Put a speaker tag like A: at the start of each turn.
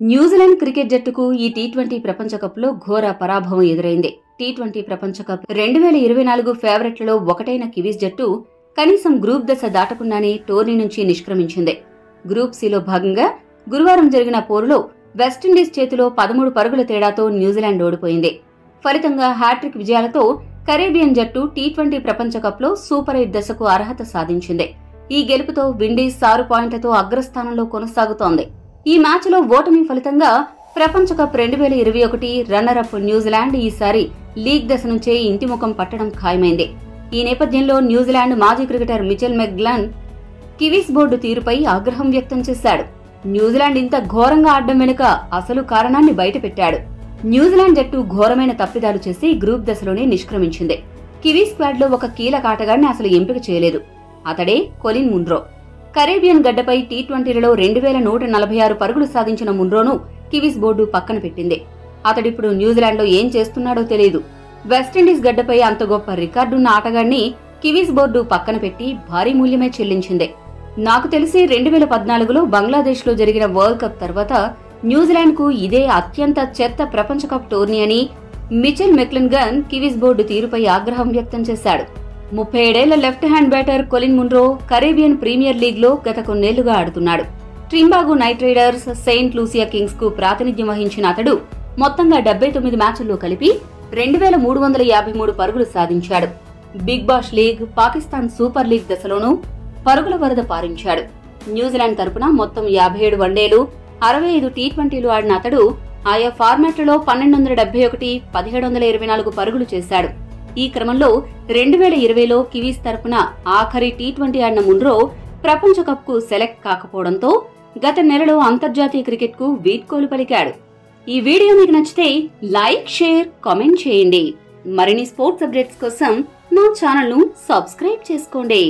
A: New Zealand cricket జట్టుకు ఈ T20 ప్రపంచ కప్లో ఘోర పరాభవం ఎదురైంది. టీ20 ప్రపంచ కప్ 2024 ఫేవరెట్లలో ఒకటైన కివీస్ జట్టు కనీసం గ్రూప్ దశ దాటకుండానే టోర్నీ నుంచి నిష్క్రమించింది. గ్రూప్ సిలో భాగంగా గురువారం జరిగిన పోరులో వెస్టిండీస్ చేతిలో 13 పరుగుల తేడాతో న్యూజిలాండ్ ఓడిపోయింది. ఫలితంగా హ్యాట్రిక్ విజయాలతో కరేబియన్ జట్టు టీ20 ప్రపంచ కప్లో సూపర్ 8 దశకు అర్హత సాధించింది. ఈ గెలుపుతో విండీస్ 6 పాయింట్లతో అగ్రస్థానంలో కొనసాగుతోంది. ఈ మ్యాచ్లో ఓటమి ఫలితంగా ప్రపంచ కప్ 2021 రన్నరప్ న్యూజిలాండ్ ఈసారి లీగ్ దశ నుంచే ఇంటిముఖం పట్టడం ఖాయమైంది. ఈ నేపథ్యంలో న్యూజిలాండ్ మాజీ cricketer Mitchell McClenaghan Kiwis board తీరుపై ఆగ్రహం వ్యక్తం చేశాడు. న్యూజిలాండ్ ఇంత ఘోరంగా ఆడడం వెనుక అసలు కారణాన్ని బయటపెట్టాడు. న్యూజిలాండ్ జట్టు ఘోరమైన తప్పిదాలు చేసి గ్రూప్ దశలోనే నిష్క్రమించింది. కివీస్ స్క్వాడ్ లో ఒక కీలక ఆటగాడిని అసలు ఎంపిక చేయలేదు. అతడే కొలిన్ మున్రో. కరేబియన్ గడ్డపై టీ20లలో 2146 పరుగులు సాధించిన మున్రోను కివీస్ బోర్డు పక్కన పెట్టింది. అతడిప్పుడు న్యూజిలాండ్ లో ఏం చేస్తున్నాడో తెలియదు. వెస్టిండీస్ గడ్డపై అంత గొప్ప రికార్డున్న ఆటగాడిని కివీస్ బోర్డు పక్కన పెట్టి భారీ మూల్యమే చెల్లించింది. నాకు తెలిసి 2014లో బంగ్లాదేశ్ లో జరిగిన వరల్డ్ కప్ తర్వాత న్యూజిలాండ్ కు ఇదే అత్యంత చెత్త ప్రపంచ కప్ టోర్నీ అని మిచెల్ మెక్గ్లన్ కివీస్ బోర్డు తీరుపై ఆగ్రహం వ్యక్తం చేశాడు. 37 ఏళ్ల left hand batter Colin Munro Caribbean Premier League లో గత కొన్నేళ్లుగా ఆడుతున్నాడు. Trinbago Knight Riders, Saint Lucia Kings కు ప్రాతినిధ్యం వహించిన అతడు మొత్తంగా 79 మ్యాచ్ల్లో కలిపి 2353 పరుగులు సాధించాడు. Big Bash League, Pakistan Super League దశలోనూ పరుగుల వరద పారించాడు. న్యూజిలాండ్ తరపున మొత్తం 57 వన్డేలు, 65 టీ20లు ఆడిన అతడు ఆయా ఫార్మాట్లలో 1271, 1724 పరుగులు చేశాడు. ఈ క్రమంలో 2020లో కివీస్ తరపున ఆఖరి టీ20 ఆడిన మున్రో ప్రపంచ కప్ కు సెలెక్ట్ కాకపోవడంతో గత నెలలో అంతర్జాతీయ క్రికెట్ కు వీడ్కోలు పలికాడు. ఈ వీడియో మీకు నచ్చితే లైక్, షేర్, కామెంట్ చేయండి. మరిన్ని స్పోర్ట్స్ అప్డేట్స్ కోసం మా ఛానల్ ను సబ్స్క్రైబ్ చేసుకోండి.